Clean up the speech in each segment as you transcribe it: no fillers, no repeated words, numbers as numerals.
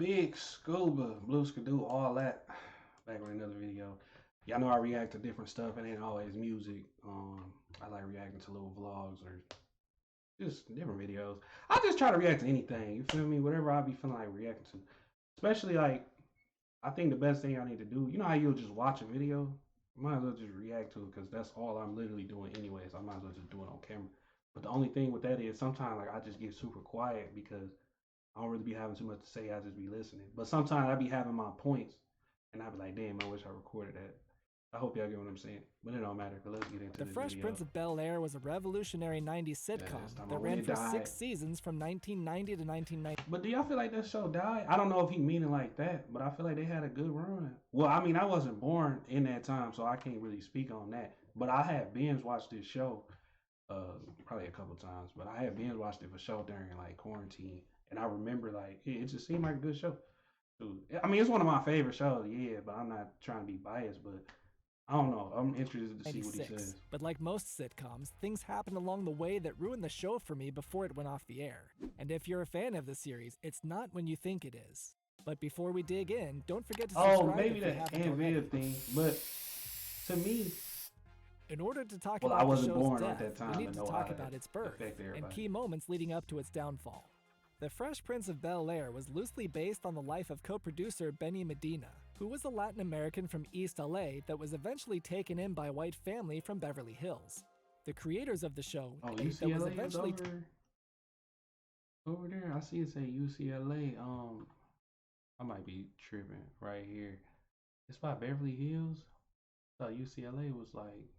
Big scuba, blue skidoo, all that. Back with another video. Y'all know I react to different stuff. It ain't always music. I like reacting to little vlogs or just different videos. I just try to react to anything. You feel me? Whatever I be feeling like reacting to. Especially like, I think the best thing I need to do. You know how you'll just watch a video? Might as well just react to it because that's all I'm literally doing anyways. I might as well just do it on camera. But the only thing with that is sometimes like I just get super quiet because I don't really be having too much to say. I just be listening. But sometimes I be having my points, and I be like, damn, I wish I recorded that. I hope y'all get what I'm saying. But it don't matter. But let's get into The this Fresh video. Prince of Bel-Air was a revolutionary 90s sitcom that ran for 6 seasons from 1990 to 1990. But do y'all feel like that show died? I don't know if he mean it like that, but I feel like they had a good run. Well, I mean, I wasn't born in that time, so I can't really speak on that. But I had binge watched this show probably a couple times, but I had binge watched it for show during like quarantine, and I remember like it just seemed like a good show. Dude, I mean, it's one of my favorite shows, yeah, but I'm not trying to be biased, but I don't know. I'm interested to see what he says. But like most sitcoms, things happened along the way that ruined the show for me before it went off the air. And if you're a fan of the series, it's not when you think it is. But before we dig in, don't forget to subscribe. Oh, maybe the Anvil thing, but to me, in order to talk about the show's death, we need to talk about its birth and key moments leading up to its downfall. The Fresh Prince of Bel-Air was loosely based on the life of co-producer Benny Medina, who was a Latin American from East LA that was eventually taken in by a white family from Beverly Hills. The creators of the show that was eventually over there. I see it say UCLA. I might be tripping right here. It's by Beverly Hills. I thought UCLA was like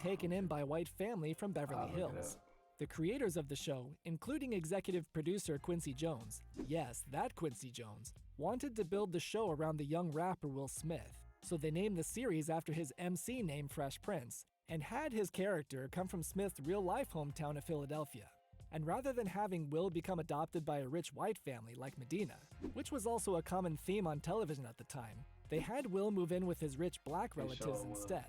taken in by a white family from Beverly Hills. The creators of the show, including executive producer Quincy Jones, yes, that Quincy Jones, wanted to build the show around the young rapper Will Smith, so they named the series after his MC name Fresh Prince, and had his character come from Smith's real-life hometown of Philadelphia. And rather than having Will become adopted by a rich white family like Medina, which was also a common theme on television at the time, they had Will move in with his rich black relatives instead.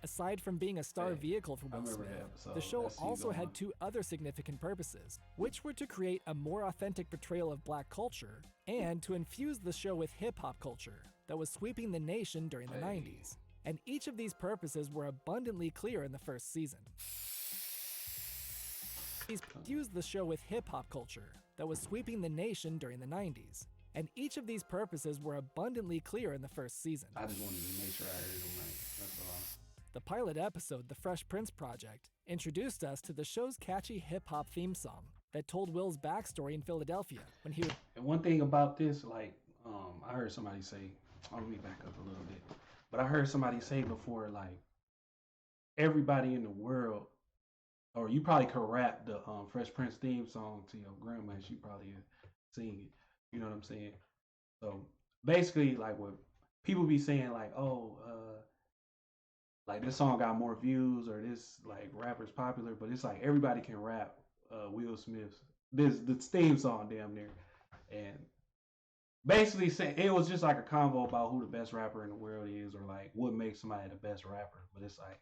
Aside from being a star vehicle for Will Smith, the show also had two other significant purposes, which were to create a more authentic portrayal of black culture and to infuse the show with hip-hop culture that was sweeping the nation during the 90s. And each of these purposes were abundantly clear in the first season. These fused the show with hip-hop culture that was sweeping the nation during the 90s. And each of these purposes were abundantly clear in the first season. I just wanted to make sure I heard them right. That's all. The pilot episode, The Fresh Prince Project, introduced us to the show's catchy hip-hop theme song that told Will's backstory in Philadelphia when he was... And one thing about this, like, I heard somebody say, let me back up a little bit, but I heard somebody say before, like, everybody in the world, or you probably could rap the Fresh Prince theme song to your grandma, and she probably sing it. You know what I'm saying? So basically, like, what people be saying, like, like this song got more views or this like rapper's popular, but it's like everybody can rap Will Smith's the theme song damn near. And basically saying it was just like a convo about who the best rapper in the world is or like what makes somebody the best rapper. But it's like,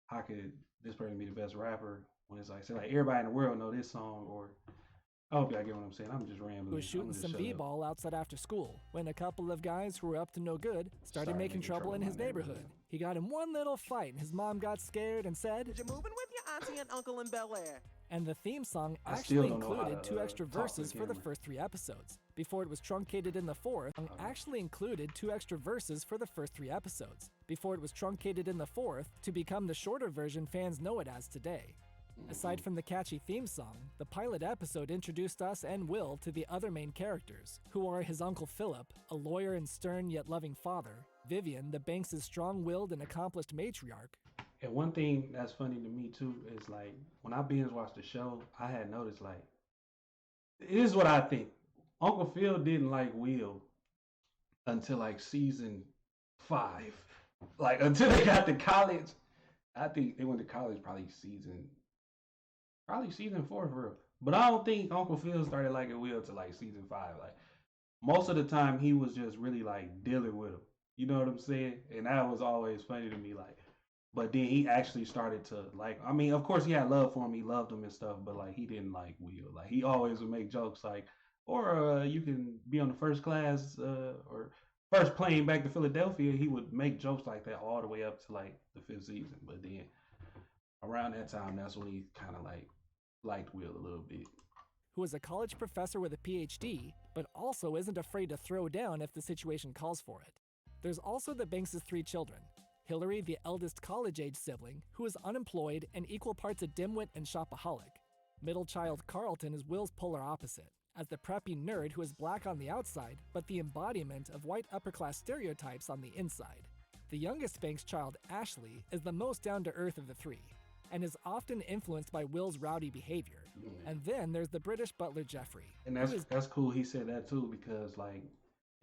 how could this person be the best rapper when it's like, say like everybody in the world know this song? Or I hope y'all get what I'm saying. I'm just rambling. He was shooting some b-ball outside after school when a couple of guys who were up to no good started making trouble in his neighborhood. He got in one little fight and his mom got scared and said, "You're moving with your auntie and uncle in Bel-Air." And the theme song actually included two extra verses for the first 3 episodes. Before it was truncated in the fourth, actually included 2 extra verses for the first 3 episodes. Before it was truncated in the fourth to become the shorter version fans know it as today. Aside from the catchy theme song, the pilot episode introduced us and Will to the other main characters, who are his Uncle Philip, a lawyer and stern yet loving father, Vivian, the Banks' strong-willed and accomplished matriarch. And one thing that's funny to me too is like when I binge watched the show, I had noticed like it is what I think. Uncle Phil didn't like Will until like season 5. Like until they got to college. I think they went to college probably season 4 for real. But I don't think Uncle Phil started liking Will till like season 5. Like most of the time he was just really like dealing with him. You know what I'm saying? And that was always funny to me. Like, but then he actually started to like. I mean, of course he had love for him. He loved him and stuff. But like he didn't like Will. Like he always would make jokes like, Or you can be on the first class or first plane back to Philadelphia. He would make jokes like that all the way up to like the fifth season. But then around that time, that's when he kind of like liked Will a little bit. Who is a college professor with a PhD, but also isn't afraid to throw down if the situation calls for it. There's also the Banks' three children. Hillary, the eldest college-age sibling, who is unemployed and equal parts a dimwit and shopaholic. Middle child Carlton is Will's polar opposite, as the preppy nerd who is black on the outside, but the embodiment of white upper-class stereotypes on the inside. The youngest Banks child, Ashley, is the most down-to-earth of the three, and is often influenced by Will's rowdy behavior. And then there's the British butler Jeffrey. And that's cool. He said that too because like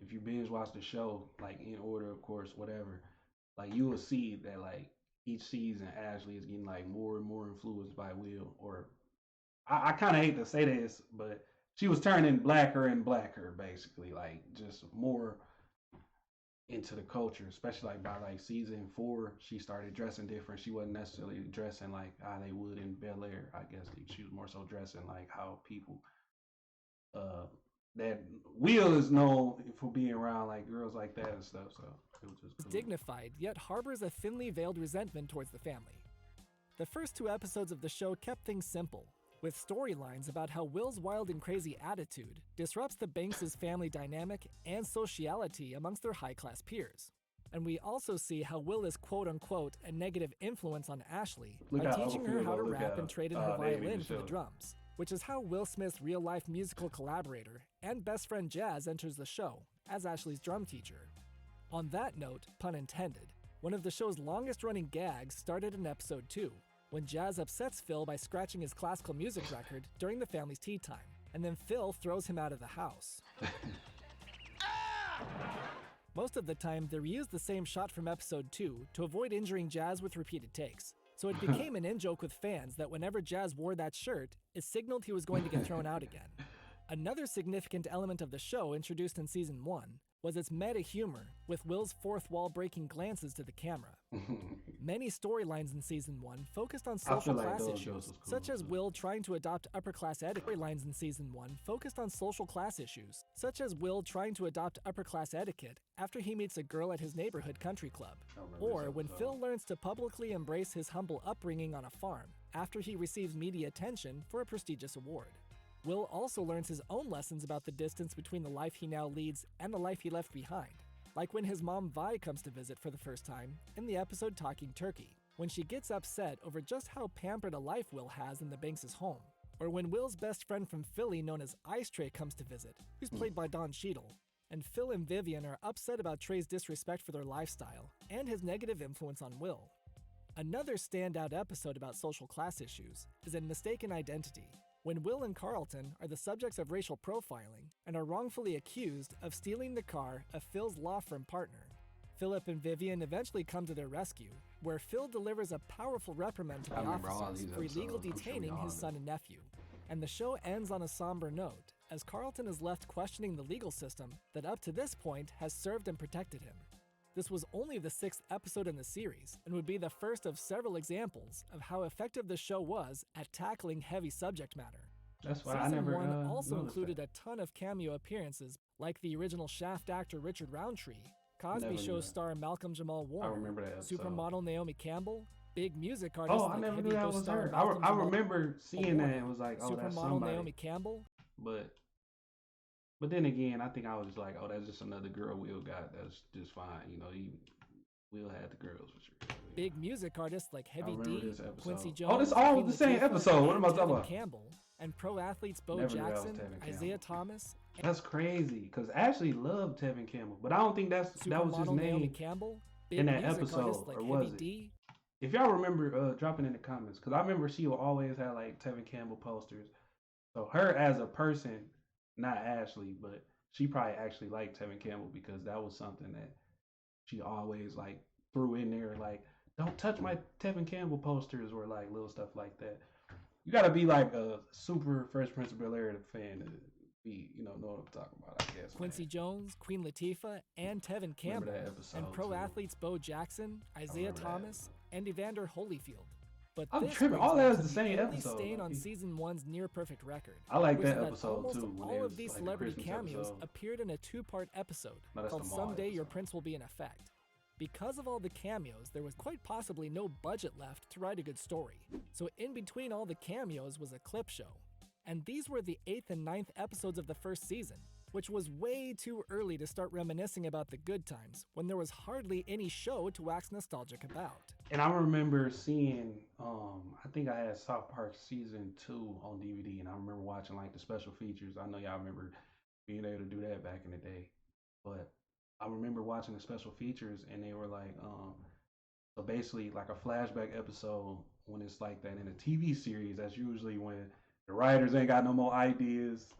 if you binge watch the show like in order, of course, whatever, like you will see that like each season Ashley is getting like more and more influenced by Will. Or I kind of hate to say this, but she was turning blacker and blacker, basically, like just more into the culture, especially like by like season 4, she started dressing different. She wasn't necessarily dressing like how they would in Bel-Air. I guess she was more so dressing like how people uh that Will is known for being around like girls like that and stuff. So it was just cool. Dignified, yet harbors a thinly veiled resentment towards the family. The first 2 episodes of the show kept things simple, with storylines about how Will's wild and crazy attitude disrupts the Banks' family dynamic and sociality amongst their high-class peers. And we also see how Will is quote-unquote a negative influence on Ashley by teaching her how to rap and trade in her violin for the drums, which is how Will Smith's real-life musical collaborator and best friend Jazz enters the show as Ashley's drum teacher. On that note, pun intended, one of the show's longest-running gags started in episode 2, when Jazz upsets Phil by scratching his classical music record during the family's tea time, and then Phil throws him out of the house. Most of the time, they reused the same shot from episode 2 to avoid injuring Jazz with repeated takes, so it became an in-joke with fans that whenever Jazz wore that shirt, it signaled he was going to get thrown out again. Another significant element of the show introduced in season 1 was its meta humor, with Will's fourth wall breaking glances to the camera. Many storylines in season 1 focused on social class issues, such as Will trying to adopt upper class etiquette. Storylines in season 1 focused on social class issues, such as Will trying to adopt upper class etiquette after he meets a girl at his neighborhood country club, or when Phil learns to publicly embrace his humble upbringing on a farm after he receives media attention for a prestigious award. Will also learns his own lessons about the distance between the life he now leads and the life he left behind, like when his mom Vi comes to visit for the first time in the episode Talking Turkey, when she gets upset over just how pampered a life Will has in the Banks' home, or when Will's best friend from Philly known as Ice Tray comes to visit, who's played by Don Cheadle, and Phil and Vivian are upset about Trey's disrespect for their lifestyle and his negative influence on Will. Another standout episode about social class issues is in Mistaken Identity, when Will and Carlton are the subjects of racial profiling and are wrongfully accused of stealing the car of Phil's law firm partner. Philip and Vivian eventually come to their rescue, where Phil delivers a powerful reprimand to the officers for illegal detaining his son and nephew. And the show ends on a somber note, as Carlton is left questioning the legal system that up to this point has served and protected him. This was only the 6th episode in the series, and would be the first of several examples of how effective the show was at tackling heavy subject matter. That's why Season I never 1 also included that. a ton of cameo appearances, like the original Shaft actor Richard Roundtree, Cosby Show star Malcolm Jamal Warner, I remember that episode. Supermodel Naomi Campbell, big music artist I never like knew that was her. I remember seeing that and was like, oh, that's Supermodel somebody. Naomi Campbell. But then again, I think I was just like, oh, that's just another girl Will got. That's just fine. You know, Will had the girls for sure. Big music artists like Heavy D, Quincy Jones. Oh, this all the same episode. What am I talking about? Campbell, and pro athletes Bo Jackson, Isaiah Thomas. That's crazy, because Ashley loved Tevin Campbell, but I don't think that was his name Campbell, in that episode, like or was it? D. If y'all remember, dropping in the comments, because I remember she would always have like Tevin Campbell posters. So her as a person, not Ashley, but she probably actually liked Tevin Campbell because that was something that she always like threw in there, like, don't touch my Tevin Campbell posters, or like little stuff like that. You gotta be like a super Fresh Prince of Bel-Air fan to be, know what I'm talking about, I guess. Quincy Jones, Queen Latifah, and Tevin Campbell, and pro athletes Bo Jackson, Isaiah Thomas, and Evander Holyfield. But I'm this tripping. brings All me that is to the same only episode. stain on Like, season 1's near-perfect record. I like which that is episode almost too. When all it of was these like the celebrity Christmas cameos episode. appeared in a two-part episode No, that's called the mall Someday Your episode. Prince Will Be in Effect. Because of all the cameos, there was quite possibly no budget left to write a good story. So in between all the cameos was a clip show. And these were the 8th and 9th episodes of the first season, which was way too early to start reminiscing about the good times when there was hardly any show to wax nostalgic about. And I remember seeing, I think I had South Park season 2 on DVD, and I remember watching like the special features. I know y'all remember being able to do that back in the day, but I remember watching the special features, and they were like, so basically like a flashback episode when it's like that in a TV series. That's usually when the writers ain't got no more ideas,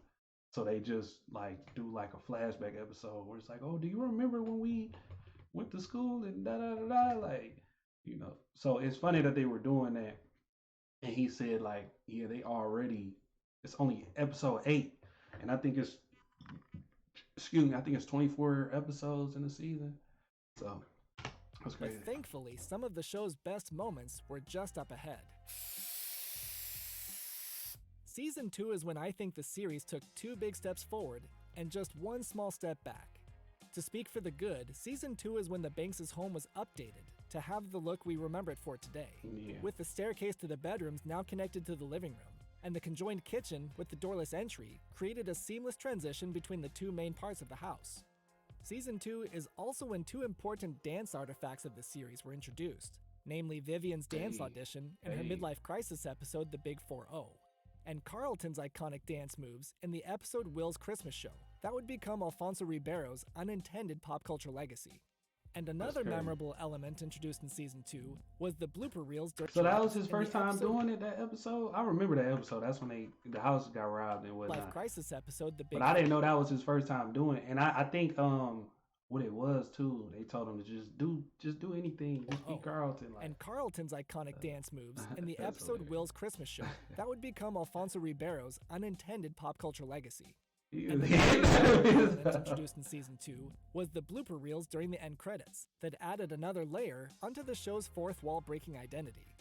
so they just like do like a flashback episode where it's like, oh, do you remember when we went to school and da da da da, like, you know. So it's funny that they were doing that, and he said like, yeah, they already. It's only episode 8, and I think it's, excuse me, I think it's 24 episodes in the season. So that's crazy. But thankfully, some of the show's best moments were just up ahead. Season 2 is when I think the series took 2 big steps forward and just 1 small step back. To speak for the good, Season 2 is when the Banks' home was updated to have the look we remember it for today, Yeah. with the staircase to the bedrooms now connected to the living room, and the conjoined kitchen with the doorless entry created a seamless transition between the 2 main parts of the house. Season 2 is also when 2 important dance artifacts of the series were introduced, namely Vivian's dance audition and her midlife crisis episode The Big 4-0, and Carlton's iconic dance moves in the episode Will's Christmas Show that would become Alfonso Ribeiro's unintended pop culture legacy. And another memorable element introduced in Season 2 was the blooper reels. So that was his first time doing it, that episode? I remember that episode. That's when the house got robbed and whatnot. Life crisis episode, The Big. But I didn't know that was his first time doing it. And I think what it was too, they told him to just do anything. Just be Carlton. Like. And Carlton's iconic dance moves in the episode hilarious. Will's Christmas Show that would become Alfonso Ribeiro's unintended pop culture legacy. Yeah. And the other element introduced in Season 2 was the blooper reels during the end credits that added another layer onto the show's fourth wall breaking identity.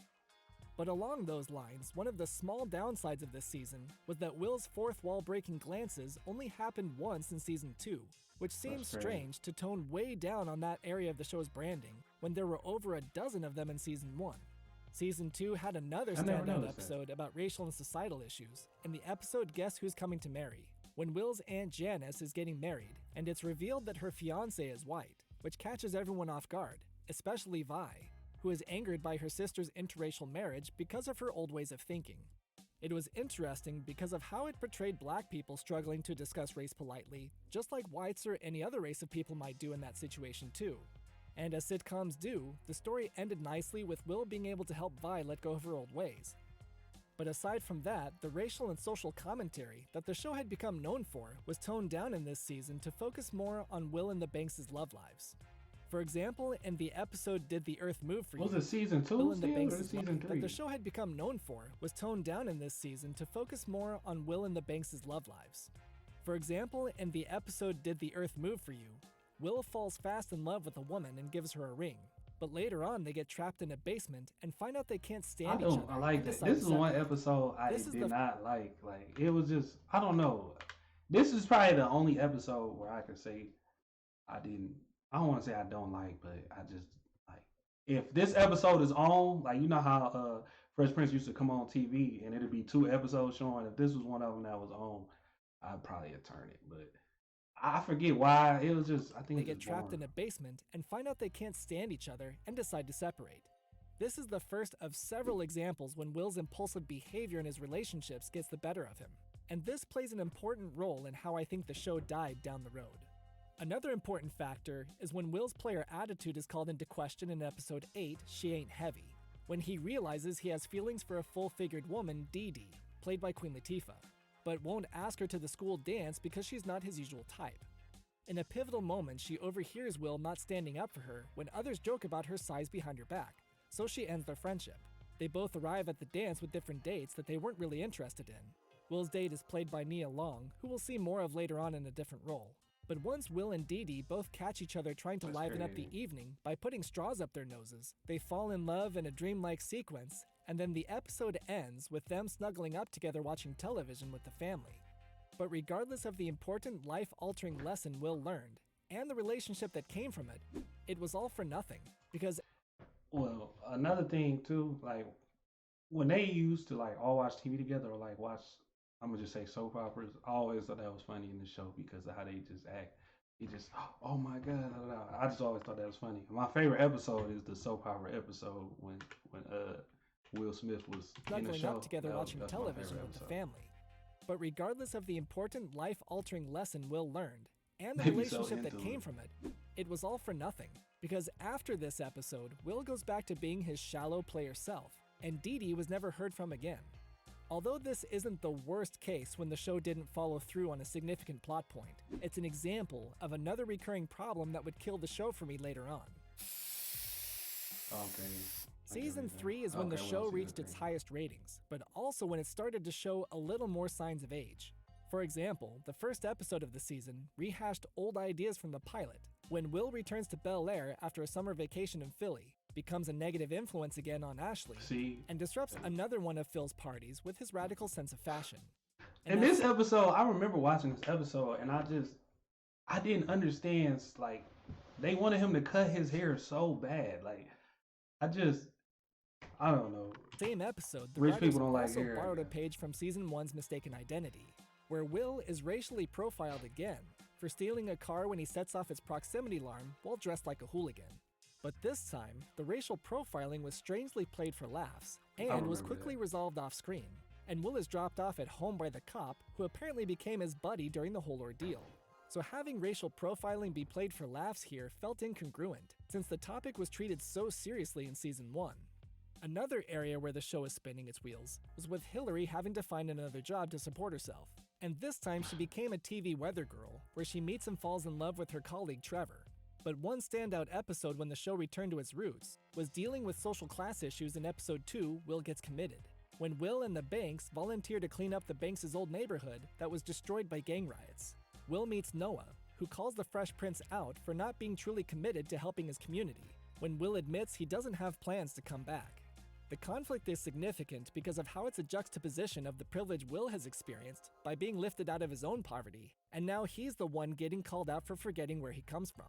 But along those lines, one of the small downsides of this season was that Will's fourth wall breaking glances only happened once in Season 2, which seems strange to tone way down on that area of the show's branding when there were over a dozen of them in Season 1. Season 2 had another standout episode about racial and societal issues in the episode Guess Who's Coming to Marry, when Will's Aunt Janice is getting married, and it's revealed that her fiancé is white, which catches everyone off guard, especially Vi, who is angered by her sister's interracial marriage because of her old ways of thinking. It was interesting because of how it portrayed black people struggling to discuss race politely, just like whites or any other race of people might do in that situation too. And as sitcoms do, the story ended nicely with Will being able to help Vi let go of her old ways. But aside from that, the racial and social commentary that the show had become known for was toned down in this season to focus more on Will and the Banks' love lives. For example, in the episode Did the Earth Move for You? Was it Season 2 Will and the still, Banks' or Season love 3? that the show had become known for was toned down in this season to focus more on Will and the Banks' love lives. For example, in the episode Did the Earth Move for You? Will falls fast in love with a woman and gives her a ring. But later on, they get trapped in a basement and find out they can't stand each other. I like that. This is one episode I did not like. Like, it was just, I don't know. This is probably the only episode where I can say I don't want to say I don't like, but I just, like, if this episode is on, like, you know how Fresh Prince used to come on TV and it'd be 2 episodes showing. If this was one of them that was on, I'd probably have turned it. But I forget why. It was just, I think they get trapped in a basement and find out they can't stand each other and decide to separate. This is the first of several examples when Will's impulsive behavior in his relationships gets the better of him. And this plays an important role in how I think the show died down the road. Another important factor is when Will's player attitude is called into question in episode 8, She Ain't Heavy, when he realizes he has feelings for a full-figured woman, Dee Dee, played by Queen Latifah, but won't ask her to the school dance because she's not his usual type. In a pivotal moment, she overhears Will not standing up for her when others joke about her size behind her back, so she ends their friendship. They both arrive at the dance with different dates that they weren't really interested in. Will's date is played by Nia Long, who we'll see more of later on in a different role. But once Will and Dee Dee both catch each other trying to liven up the evening by putting straws up their noses, they fall in love in a dreamlike sequence and then the episode ends with them snuggling up together watching television with the family. But regardless of the important life-altering lesson Will learned, and the relationship that came from it, it was all for nothing, because Well, another thing too, like when they used to like all watch TV together or like watch, I'm gonna just say soap operas. I always thought that was funny in the show because of how they just act. He just, oh my god, I just always thought that was funny. My favorite episode is the soap opera episode when Will Smith was in the snuggling show. up together watching That's my television favorite with the episode. family. But regardless of the important life-altering lesson Will learned, and the They be so relationship that into came it. from it, it was all for nothing. Because after this episode, Will goes back to being his shallow player self, and Dee Dee was never heard from again. Although this isn't the worst case when the show didn't follow through on a significant plot point, it's an example of another recurring problem that would kill the show for me later on. Okay. Season 3 is when the show reached its highest ratings, but also when it started to show a little more signs of age. For example, the first episode of the season rehashed old ideas from the pilot, when Will returns to Bel-Air after a summer vacation in Philly, becomes a negative influence again on Ashley, See, and disrupts another one of Phil's parties with his radical sense of fashion. in this episode, I remember watching this episode, and I didn't understand. Like, they wanted him to cut his hair so bad. Like, I don't know. Same episode, the Rich writers people don't like also hair. borrowed a page from Season 1's Mistaken Identity, where Will is racially profiled again for stealing a car when he sets off its proximity alarm while dressed like a hooligan. But this time, the racial profiling was strangely played for laughs, and was quickly resolved off-screen, and Will is dropped off at home by the cop, who apparently became his buddy during the whole ordeal. So having racial profiling be played for laughs here felt incongruent, since the topic was treated so seriously in Season 1. Another area where the show is spinning its wheels was with Hillary having to find another job to support herself, and this time she became a TV weather girl, where she meets and falls in love with her colleague Trevor. But one standout episode when the show returned to its roots was dealing with social class issues in episode 2, Will Gets Committed, when Will and the Banks volunteer to clean up the Banks' old neighborhood that was destroyed by gang riots. Will meets Noah, who calls the Fresh Prince out for not being truly committed to helping his community, when Will admits he doesn't have plans to come back. The conflict is significant because of how it's a juxtaposition of the privilege Will has experienced by being lifted out of his own poverty, and now he's the one getting called out for forgetting where he comes from.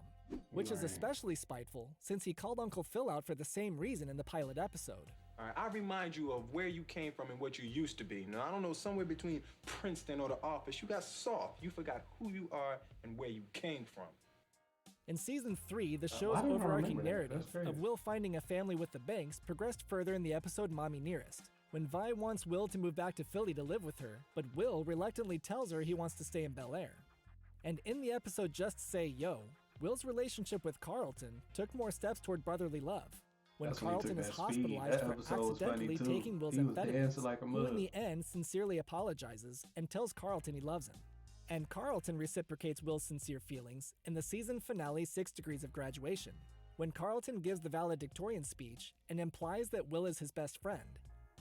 Which is especially spiteful, since he called Uncle Phil out for the same reason in the pilot episode. All right, I remind you of where you came from and what you used to be. Now, I don't know, somewhere between Princeton or the office, you got soft. You forgot who you are and where you came from. In Season 3, the show's I don't overarching remember that. narrative That's crazy. of Will finding a family with the Banks progressed further in the episode Mommy Nearest, when Vi wants Will to move back to Philly to live with her, but Will reluctantly tells her he wants to stay in Bel-Air. And in the episode Just Say Yo, Will's relationship with Carlton took more steps toward brotherly love, when That's when he Carlton took is that speed. hospitalized That for episode was funny, accidentally too. taking Will's He was dancing amphetamines, like a who in mug. the end sincerely apologizes and tells Carlton he loves him. And Carlton reciprocates Will's sincere feelings in the season finale 6 Degrees of Graduation, when Carlton gives the valedictorian speech and implies that Will is his best friend,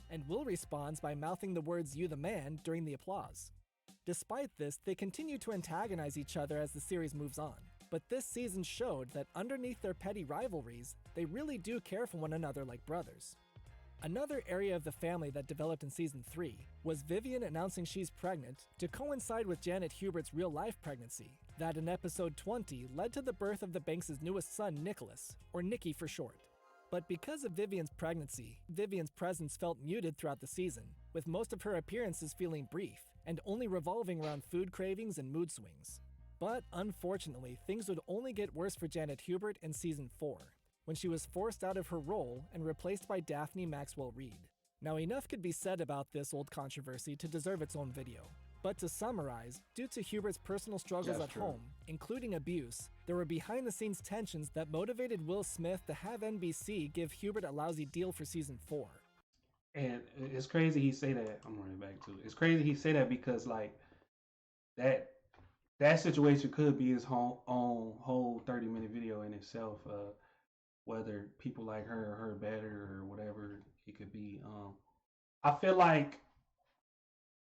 and Will responds by mouthing the words "you the man" during the applause. Despite this, they continue to antagonize each other as the series moves on, but this season showed that underneath their petty rivalries, they really do care for one another like brothers. Another area of the family that developed in Season 3 was Vivian announcing she's pregnant to coincide with Janet Hubert's real-life pregnancy, that in episode 20 led to the birth of the Banks' newest son, Nicholas, or Nicky for short. But because of Vivian's pregnancy, Vivian's presence felt muted throughout the season, with most of her appearances feeling brief, and only revolving around food cravings and mood swings. But unfortunately, things would only get worse for Janet Hubert in Season 4, when she was forced out of her role and replaced by Daphne Maxwell Reid. Now, enough could be said about this old controversy to deserve its own video. But to summarize, due to Hubert's personal struggles That's at true. home, including abuse, there were behind-the-scenes tensions that motivated Will Smith to have NBC give Hubert a lousy deal for Season 4. And it's crazy he say that. I'm running back to it. It's crazy he say that because like that situation could be his own whole 30-minute video in itself. Whether people like her or her better or whatever it could be. I feel like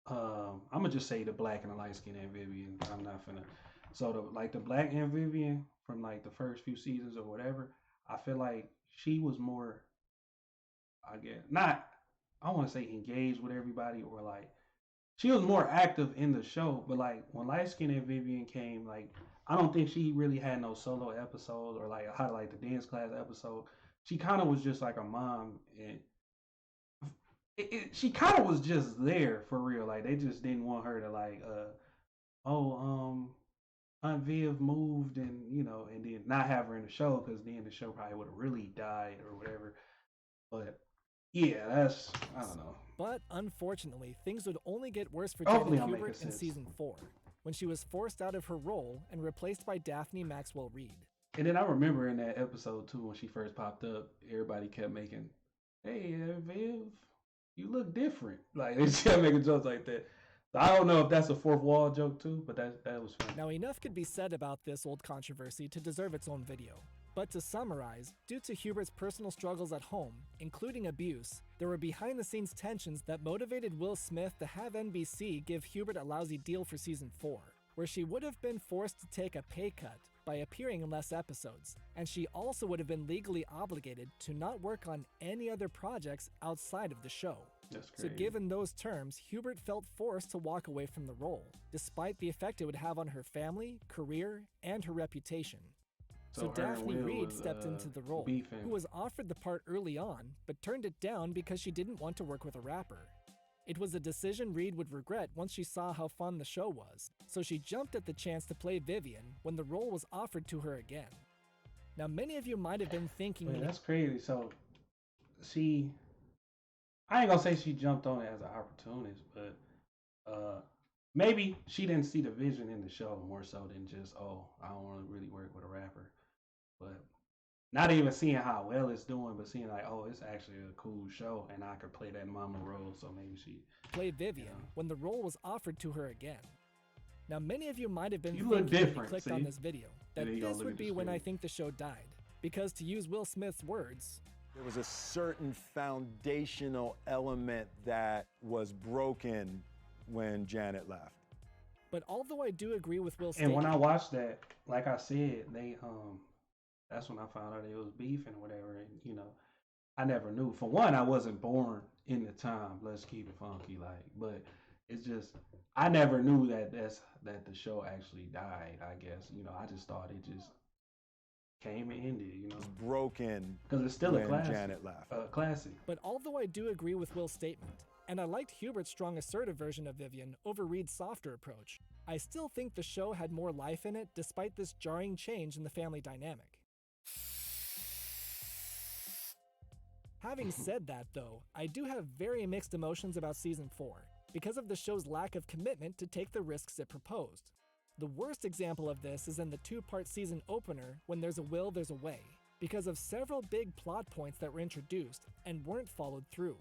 I'm gonna just say the black and the light skin Aunt Vivian. I'm not finna. So the black Aunt Vivian from like the first few seasons or whatever. I feel like she was more. I guess not. I want to say engaged with everybody, or like she was more active in the show. But like when light skinned Vivian came, like I don't think she really had no solo episodes or like how to like the dance class episode. She kind of was just like a mom, and she kind of was just there for real. Like they just didn't want her to like, oh, Aunt Viv moved, and and then not have her in the show because then the show probably would have really died or whatever. But yeah, that's I don't know. But unfortunately, things would only get worse for Hopefully Janet I'm making Hubert in sense. season 4, when she was forced out of her role and replaced by Daphne Maxwell Reid. And then I remember in that episode too when she first popped up, everybody kept making, "Hey, Viv, you look different." Like they kept making jokes like that. So I don't know if that's a fourth wall joke too, but that was funny. Now, enough could be said about this old controversy to deserve its own video. But to summarize, due to Hubert's personal struggles at home, including abuse, there were behind-the-scenes tensions that motivated Will Smith to have NBC give Hubert a lousy deal for season 4, where she would have been forced to take a pay cut by appearing in less episodes, and she also would have been legally obligated to not work on any other projects outside of the show. That's So crazy. given those terms, Hubert felt forced to walk away from the role, despite the effect it would have on her family, career, and her reputation. So her and Daphne Will Reid was, stepped into the role, beefing. who was offered the part early on, but turned it down because she didn't want to work with a rapper. It was a decision Reid would regret once she saw how fun the show was, so she jumped at the chance to play Vivian when the role was offered to her again. Now, many of you might have been thinking... Wait, that's crazy. So I ain't gonna say she jumped on it as an opportunist, but maybe she didn't see the vision in the show more so than just, oh, I don't want to really work with a rapper. But not even seeing how well it's doing, but seeing like, oh, it's actually a cool show, and I could play that mama role, so maybe she played Vivian when the role was offered to her again. Now, many of you might have been You thinking look when you different, clicked see? on this video that There you go, this look would at be the when I screen. think the show died. Because to use Will Smith's words, there was a certain foundational element that was broken when Janet left. but although I do agree with Will's And when statement, I watched that, like I said, they that's when I found out it was beef and whatever. And I never knew. For one, I wasn't born in the time. Let's keep it funky, like. But it's just I never knew that that the show actually died. I guess I just thought it just came and ended. It was broken Because it's still a when classic. Janet left. Classic. but although I do agree with Will's statement, and I liked Hubert's strong assertive version of Vivian over Reed's softer approach, I still think the show had more life in it despite this jarring change in the family dynamic. Having said that though, I do have very mixed emotions about season 4, because of the show's lack of commitment to take the risks it proposed. The worst example of this is in the 2-part season opener, When There's a Will, There's a Way, because of several big plot points that were introduced and weren't followed through.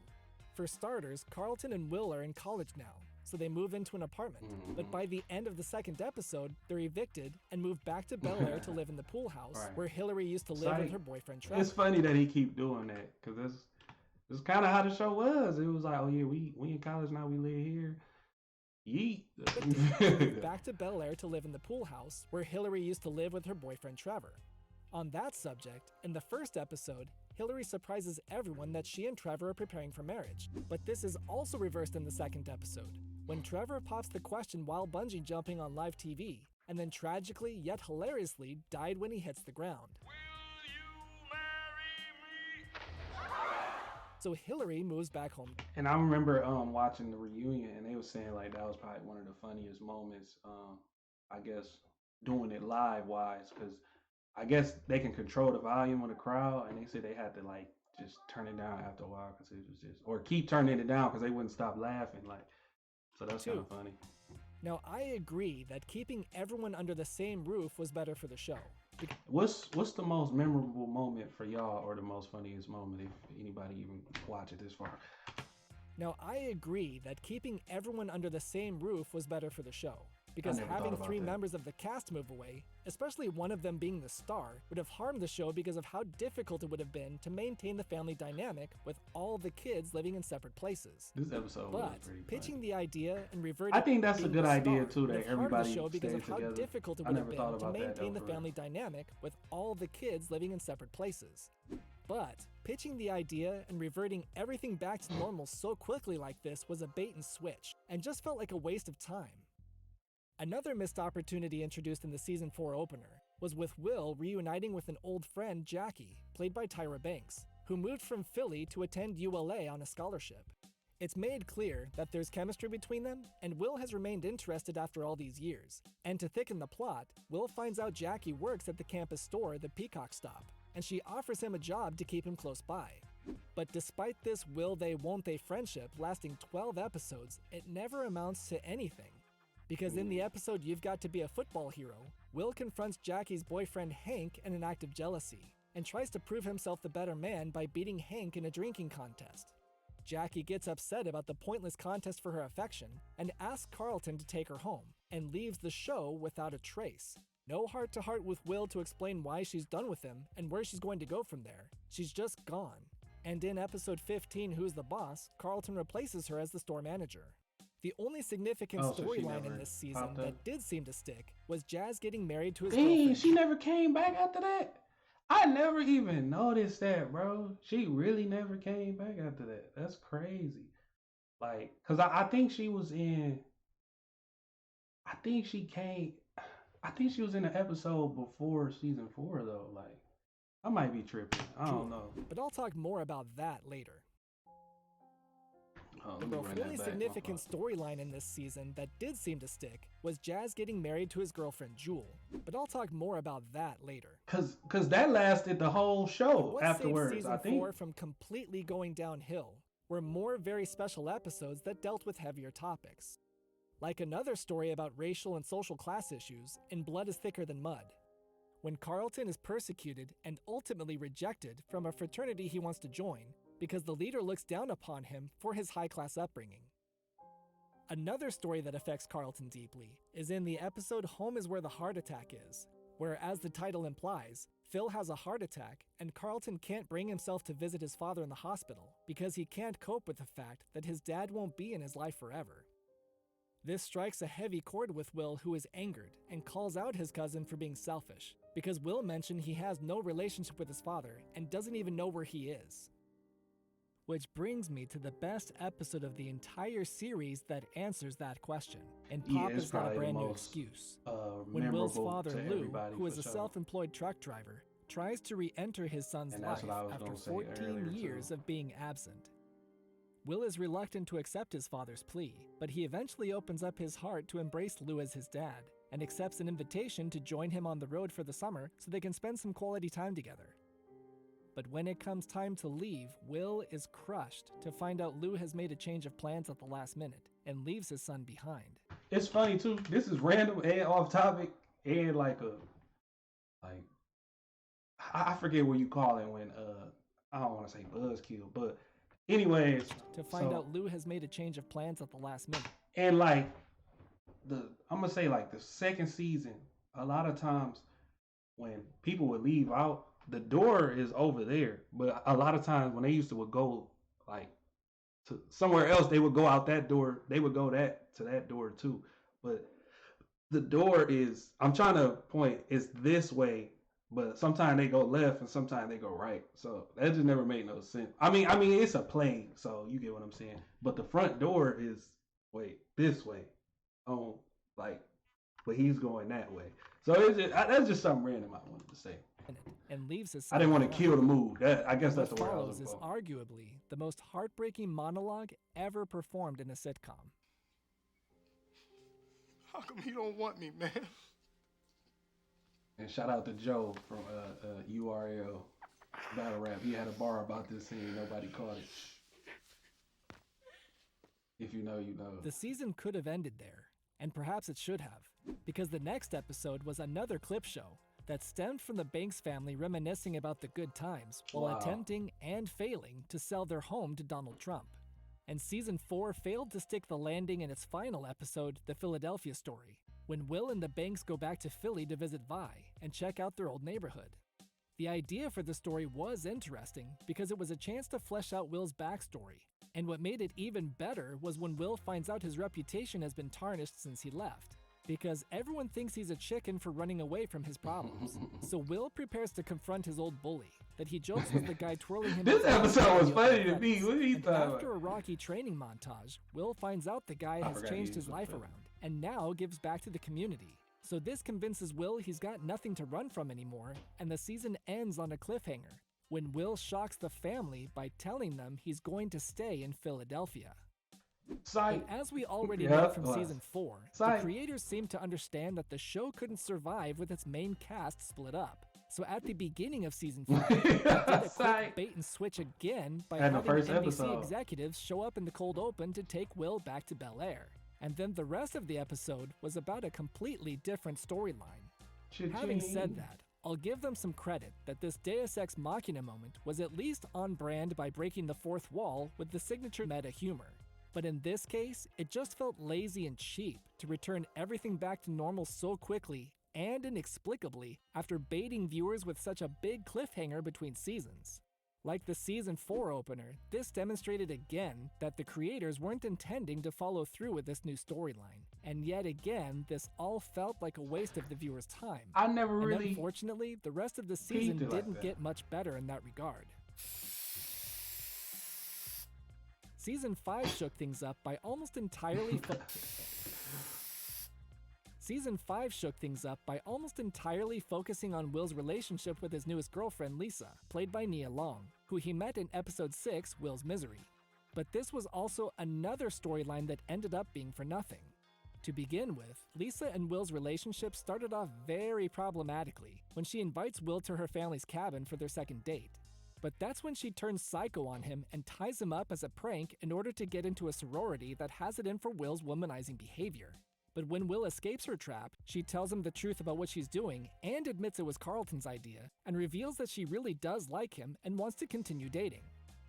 For starters, Carlton and Will are in college now, so they move into an apartment, but by the end of the 2nd episode, they're evicted and move back to Bel-Air to live in the pool house, Right. where Hillary used to live with her boyfriend Trevor. It's funny that he keep doing that because it's kind of how the show was. It was like, oh yeah, we in college now, we live here. Yeet. Moved back to Bel-Air to live in the pool house, where Hillary used to live with her boyfriend Trevor. On that subject, in the 1st episode, Hillary surprises everyone that she and Trevor are preparing for marriage. But this is also reversed in the 2nd episode, when Trevor pops the question while bungee jumping on live TV, and then tragically yet hilariously died when he hits the ground. So Hillary moves back home. And I remember watching the reunion, and they were saying like that was probably one of the funniest moments. I guess doing it live wise, because I guess they can control the volume of the crowd, and they said they had to like just turn it down after a while because it was just, or keep turning it down because they wouldn't stop laughing. Like, so that's kind of funny. Now I agree that keeping everyone under the same roof was better for the show. What's the most memorable moment for y'all, or the most funniest moment if anybody even watch it this far? Now I agree that keeping everyone under the same roof was better for the show, because never having thought about 3 that. members of the cast move away, especially one of them being the star, would have harmed the show because of how difficult it would have been to maintain the family dynamic with all the kids living in separate places. This episode was But pretty pitching funny. the idea and reverting I think that's a being good the idea star too, would that have harmed everybody the show because stays of how together. difficult it I would have never thought been to about that, maintain though, the for real. family dynamic with all the kids living in separate places. But pitching the idea and reverting everything back to normal so quickly like this was a bait and switch, and just felt like a waste of time. Another missed opportunity introduced in the season 4 opener was with Will reuniting with an old friend, Jackie, played by Tyra Banks, who moved from Philly to attend ULA on a scholarship. It's made clear that there's chemistry between them, and Will has remained interested after all these years. And to thicken the plot, Will finds out Jackie works at the campus store, the Peacock Stop, and she offers him a job to keep him close by. But despite this will they won't they friendship lasting 12 episodes, it never amounts to anything. Because in the episode You've Got to Be a Football Hero, Will confronts Jackie's boyfriend Hank in an act of jealousy, and tries to prove himself the better man by beating Hank in a drinking contest. Jackie gets upset about the pointless contest for her affection and asks Carlton to take her home, and leaves the show without a trace. No heart-to-heart with Will to explain why she's done with him and where she's going to go from there. She's just gone. And in episode 15, Who's the Boss?, Carlton replaces her as the store manager. The only significant storyline in this season that did seem to stick was Jazz getting married to his girlfriend. She never came back after that? I never even noticed that, bro. She really never came back after that. That's crazy. Like, cause I think she was in. I think she was in the episode before season 4 though. Like, I might be tripping. I don't know. But I'll talk more about that later. The really significant storyline in this season that did seem to stick was Jazz getting married to his girlfriend Jewel, but I'll talk more about that later. Cause that lasted the whole show afterwards. Season I think 4 from completely going downhill were more very special episodes that dealt with heavier topics, like another story about racial and social class issues in Blood is Thicker Than Mud, when Carlton is persecuted and ultimately rejected from a fraternity he wants to join because the leader looks down upon him for his high-class upbringing. Another story that affects Carlton deeply is in the episode Home is Where the Heart Attack Is, where, as the title implies, Phil has a heart attack and Carlton can't bring himself to visit his father in the hospital because he can't cope with the fact that his dad won't be in his life forever. This strikes a heavy chord with Will, who is angered and calls out his cousin for being selfish, because Will mentioned he has no relationship with his father and doesn't even know where he is. Which brings me to the best episode of the entire series that answers that question, and Papa's Got a Brand New Excuse. When Will's father, Lou, who is a self-employed truck driver, tries to re-enter his son's life after 14 years of being absent. Will is reluctant to accept his father's plea, but he eventually opens up his heart to embrace Lou as his dad, and accepts an invitation to join him on the road for the summer so they can spend some quality time together. But when it comes time to leave, Will is crushed to find out Lou has made a change of plans at the last minute and leaves his son behind. It's funny too. This is random and off topic and I forget what you call it when I don't want to say buzzkill, but anyways. To find out Lou has made a change of plans at the last minute. And I'm gonna say the second season, a lot of times when people would leave out, the door is over there, but a lot of times when they used to go to somewhere else, they would go out that door. They would go to that door too. But the door is, I'm trying to point, it's this way, but sometimes they go left and sometimes they go right. So that just never made no sense. I mean, it's a plane, so you get what I'm saying. But the front door is this way, but he's going that way. So that's just something random I wanted to say. And leaves his I didn't want to kill the mood. I guess that's the word I was looking for. Follows is arguably the most heartbreaking monologue ever performed in a sitcom. How come you don't want me, man? And shout out to Joe from URL Battle Rap. He had a bar about this scene. Nobody caught it. If you know, you know. The season could have ended there, and perhaps it should have, because the next episode was another clip show that stemmed from the Banks family reminiscing about the good times while attempting and failing to sell their home to Donald Trump. And season 4 failed to stick the landing in its final episode, The Philadelphia Story, when Will and the Banks go back to Philly to visit Vi and check out their old neighborhood. The idea for the story was interesting because it was a chance to flesh out Will's backstory, and what made it even better was when Will finds out his reputation has been tarnished since he left, because everyone thinks he's a chicken for running away from his problems. So Will prepares to confront his old bully, that he jokes with the guy twirling him. This episode was funny to me. What you and thought? After a rocky training montage, Will finds out the guy has changed his life around and now gives back to the community. So this convinces Will he's got nothing to run from anymore, and the season ends on a cliffhanger, when Will shocks the family by telling them he's going to stay in Philadelphia. But as we already know from season 4, the creators seem to understand that the show couldn't survive with its main cast split up. So at the beginning of season 5, they did a quick bait and switch again by having NBC executives show up in the cold open to take Will back to Bel-Air. And then the rest of the episode was about a completely different storyline. Having said that, I'll give them some credit that this Deus Ex Machina moment was at least on brand by breaking the fourth wall with the signature meta humor. But in this case, it just felt lazy and cheap to return everything back to normal so quickly and inexplicably after baiting viewers with such a big cliffhanger between seasons. Like the season 4 opener, this demonstrated again that the creators weren't intending to follow through with this new storyline. And yet again, this all felt like a waste of the viewer's time. And unfortunately, the rest of the season didn't get much better in that regard. Season 5 shook things up by almost entirely focusing on Will's relationship with his newest girlfriend, Lisa, played by Nia Long, who he met in episode 6, Will's Misery. But this was also another storyline that ended up being for nothing. To begin with, Lisa and Will's relationship started off very problematically when she invites Will to her family's cabin for their second date. But that's when she turns psycho on him and ties him up as a prank in order to get into a sorority that has it in for Will's womanizing behavior. But when Will escapes her trap, she tells him the truth about what she's doing and admits it was Carlton's idea, and reveals that she really does like him and wants to continue dating.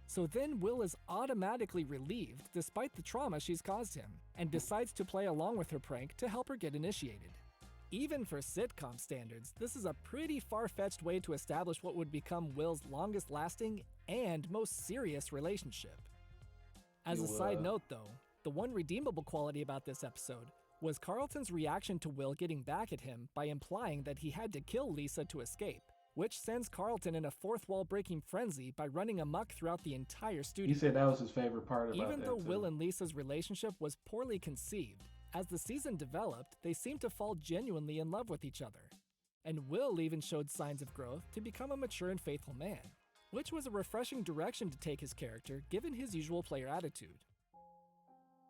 So then Will is automatically relieved despite the trauma she's caused him, and decides to play along with her prank to help her get initiated. Even for sitcom standards, this is a pretty far-fetched way to establish what would become Will's longest-lasting and most serious relationship. As a side note though, the one redeemable quality about this episode was Carlton's reaction to Will getting back at him by implying that he had to kill Lisa to escape, which sends Carlton in a fourth-wall breaking frenzy by running amok throughout the entire studio. He said that was his favorite part about Even though Will and Lisa's relationship was poorly conceived, as the season developed, they seemed to fall genuinely in love with each other. And Will even showed signs of growth to become a mature and faithful man, which was a refreshing direction to take his character given his usual player attitude.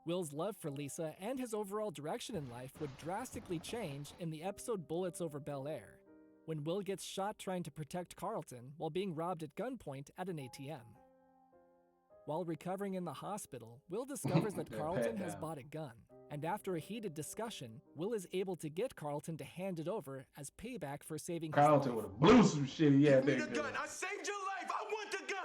Will's love for Lisa and his overall direction in life would drastically change in the episode Bullets Over Bel-Air, when Will gets shot trying to protect Carlton while being robbed at gunpoint at an ATM. While recovering in the hospital, Will discovers that Carlton has bought a gun, and after a heated discussion, Will is able to get Carlton to hand it over as payback for saving his life. Carlton would have blew some shit. Yeah, give me the gun. I saved your life. I want the gun.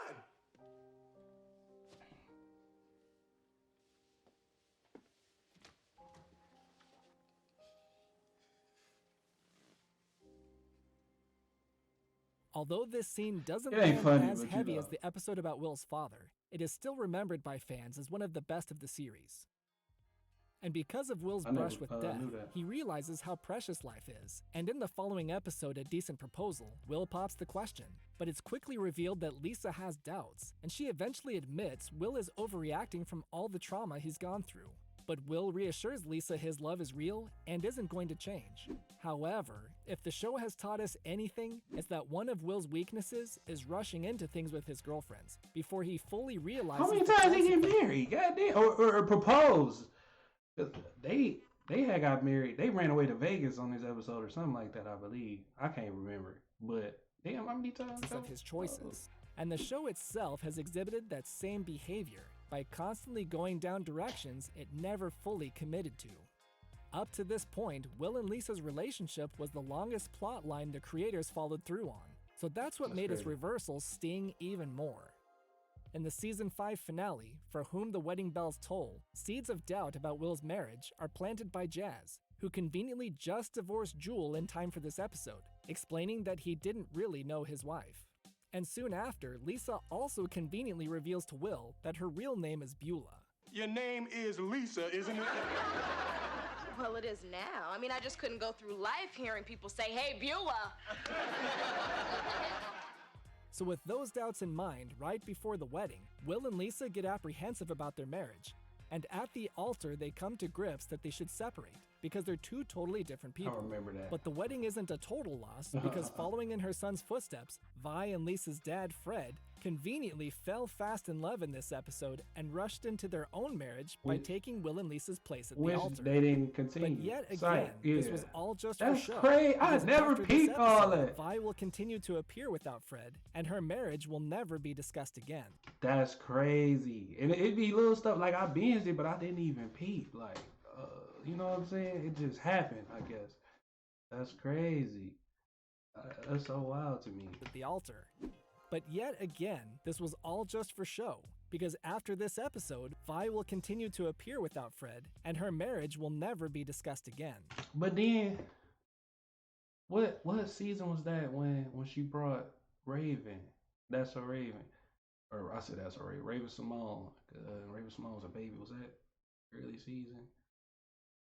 Although this scene doesn't land as heavy as the episode about Will's father, it is still remembered by fans as one of the best of the series. And because of Will's brush with death, he realizes how precious life is, and in the following episode, A Decent Proposal, Will pops the question, but it's quickly revealed that Lisa has doubts, and she eventually admits Will is overreacting from all the trauma he's gone through. But Will reassures Lisa his love is real and isn't going to change. However, if the show has taught us anything, it's that one of Will's weaknesses is rushing into things with his girlfriends before he fully realizes. How many times they get married? Goddamn, or propose? They had got married. They ran away to Vegas on this episode or something like that, I believe. I can't remember, but damn, how many times? Of his choices, and the show itself has exhibited that same behavior by constantly going down directions it never fully committed to. Up to this point, Will and Lisa's relationship was the longest plot line the creators followed through on, so that's what made its reversal sting even more. In the season 5 finale, For Whom the Wedding Bells Toll, seeds of doubt about Will's marriage are planted by Jazz, who conveniently just divorced Jewel in time for this episode, explaining that he didn't really know his wife. And soon after, Lisa also conveniently reveals to Will that her real name is Beulah. Your name is Lisa, isn't it? Well, it is now. I mean, I just couldn't go through life hearing people say, "Hey, Beulah." So with those doubts in mind, right before the wedding, Will and Lisa get apprehensive about their marriage. And at the altar, they come to grips that they should separate because they're two totally different people. I remember that. But the wedding isn't a total loss because following in her son's footsteps, Vi and Lisa's dad, Fred, conveniently fell fast in love in this episode and rushed into their own marriage by taking Will and Lisa's place at the altar. They didn't continue. But yet again, this was all just for show. That's crazy. I never peeped all that. Vi will continue to appear without Fred, and her marriage will never be discussed again. That's crazy. And it'd be little stuff like I binged it, but I didn't even peep. Like, you know what I'm saying? It just happened, I guess. That's crazy. That's so wild to me. At the altar. But yet again, this was all just for show, because after this episode, Vi will continue to appear without Fred, and her marriage will never be discussed again. But then, what season was that when she brought Raven? That's a Raven. Or I said that's a Raven. Raven Simone. Raven Simone was a baby. Was that early season?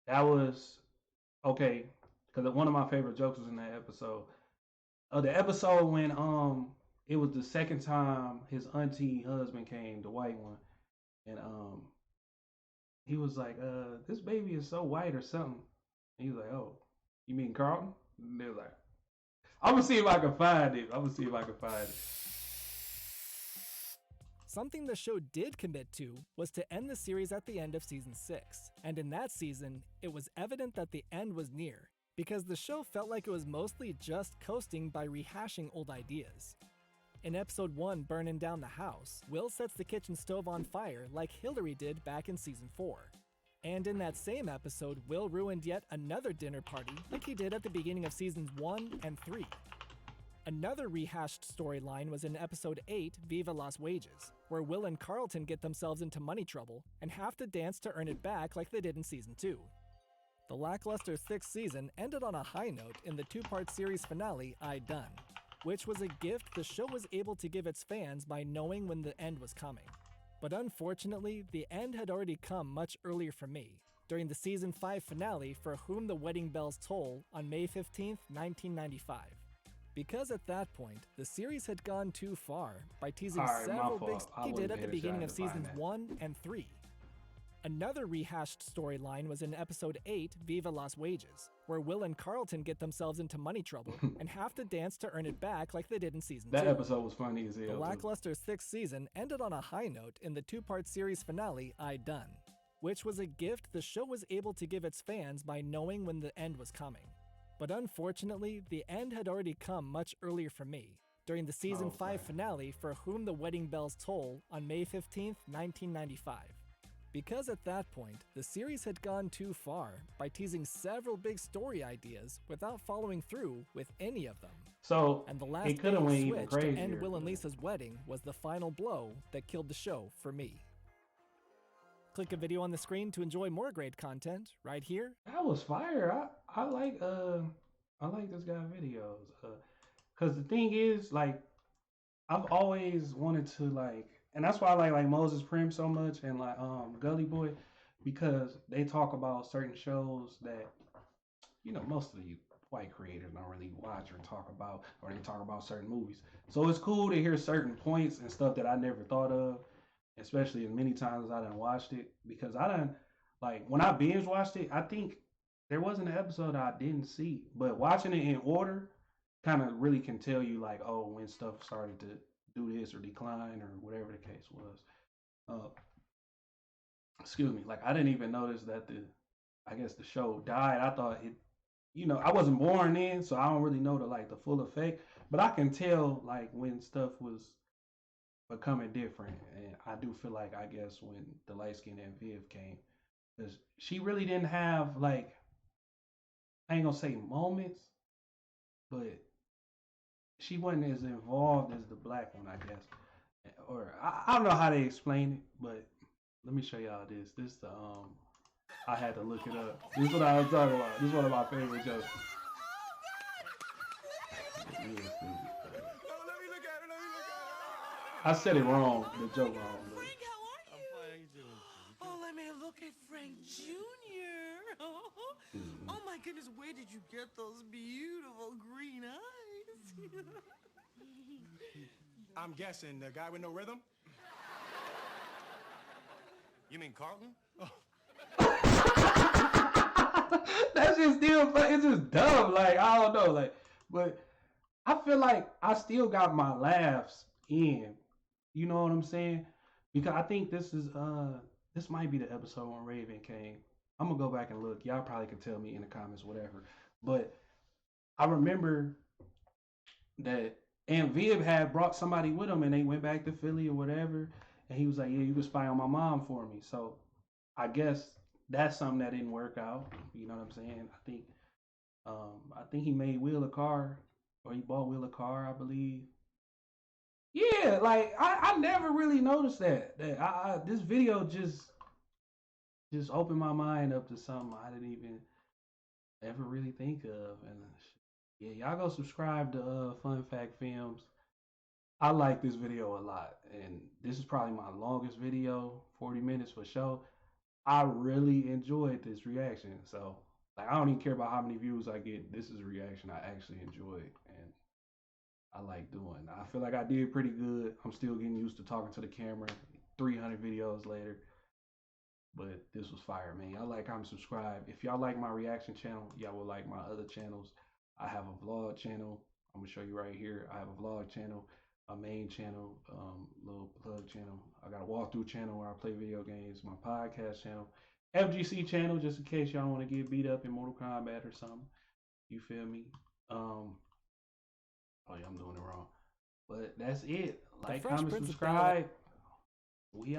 That was, okay, because one of my favorite jokes was in that episode. The episode when, it was the second time his auntie husband came, the white one, and he was like, this baby is so white or something. And he was like, oh, you mean Carlton? And they were like, I'm gonna see if I can find it. Something the show did commit to was to end the series at the end of season 6, and in that season, it was evident that the end was near, because the show felt like it was mostly just coasting by rehashing old ideas. In episode 1, Burning Down the House, Will sets the kitchen stove on fire like Hillary did back in season 4. And in that same episode, Will ruined yet another dinner party like he did at the beginning of seasons 1 and 3. Another rehashed storyline was in episode 8, Viva Las Wages, where Will and Carlton get themselves into money trouble and have to dance to earn it back like they did in season 2. The lackluster 6th season ended on a high note in the 2-part series finale, I Done, which was a gift the show was able to give its fans by knowing when the end was coming. But unfortunately, the end had already come much earlier for me, during the season 5 finale For Whom the Wedding Bells Toll on May 15th, 1995. Because at that point, the series had gone too far by teasing several big he did at the beginning of seasons 1 and 3. Another rehashed storyline was in episode 8, Viva Las Wages, where Will and Carlton get themselves into money trouble and have to dance to earn it back like they did in season 2. That episode was funny as hell. The lackluster 6th season ended on a high note in the 2-part series finale, I Done, which was a gift the show was able to give its fans by knowing when the end was coming. But unfortunately, the end had already come much earlier for me, during the season 5 finale For Whom the Wedding Bells Toll on May 15th, 1995. Because at that point, the series had gone too far by teasing several big story ideas without following through with any of them. So, and the last it could have went even switch crazier. To end Will and Lisa's wedding was the final blow that killed the show for me. Click a video on the screen to enjoy more great content right here. That was fire. I like this guy's videos. Cause the thing is, like, I've always wanted to, like, and that's why I like Moses Prim so much and like Gully Boy, because they talk about certain shows that, you know, most of the white creators don't really watch or talk about, or they talk about certain movies. So it's cool to hear certain points and stuff that I never thought of, especially as many times as I done watched it, because I done, like, when I binge watched it, I think there wasn't an episode I didn't see, but watching it in order kind of really can tell you, like, oh, when stuff started to do this or decline or whatever the case was. Excuse me. Like, I didn't even notice that the show died. I thought it, you know, I wasn't born then, so I don't really know the full effect, but I can tell, like, when stuff was becoming different. And I do feel like, I guess, when the light-skinned and Viv came, because she really didn't have, like, I ain't gonna say moments, but she wasn't as involved as the black one, I guess. Or I don't know how they explain it, but let me show y'all this. This the I had to look it up. This is what I was talking about. This is one of my favorite jokes. I said it wrong, the joke wrong. But. Frank, how are you? I'm fine. How you doing? Oh, let me look at Frank Jr. Oh my goodness, where did you get those beautiful green eyes? I'm guessing the guy with no rhythm? You mean Carlton? That's just still, it's just dumb. Like, I don't know. Like, but I feel like I still got my laughs in. You know what I'm saying? Because I think this might be the episode when Raven came. I'm gonna go back and look. Y'all probably can tell me in the comments, whatever. But I remember that Aunt Viv had brought somebody with him and they went back to Philly or whatever. And he was like, yeah, you can spy on my mom for me. So I guess that's something that didn't work out. You know what I'm saying? I think he made Will a car, or he bought Will a car, I believe. Yeah, like I never really noticed that. This video just opened my mind up to something I didn't even ever really think of. And yeah, y'all go subscribe to Fun Fact Films. I like this video a lot, and this is probably my longest video, 40 minutes for sure. I really enjoyed this reaction, so like I don't even care about how many views I get. This is a reaction I actually enjoy, and I like doing. I feel like I did pretty good. I'm still getting used to talking to the camera. 300 videos later, but this was fire, man. Y'all like, comment, subscribe. If y'all like my reaction channel, y'all will like my other channels. I have a vlog channel. I'm gonna show you right here. I have a vlog channel, a main channel, little plug channel. I got a walkthrough channel where I play video games. My podcast channel, FGC channel, just in case y'all want to get beat up in Mortal Kombat or something. You feel me? Oh yeah, I'm doing it wrong. But that's it. Like, comment, subscribe. We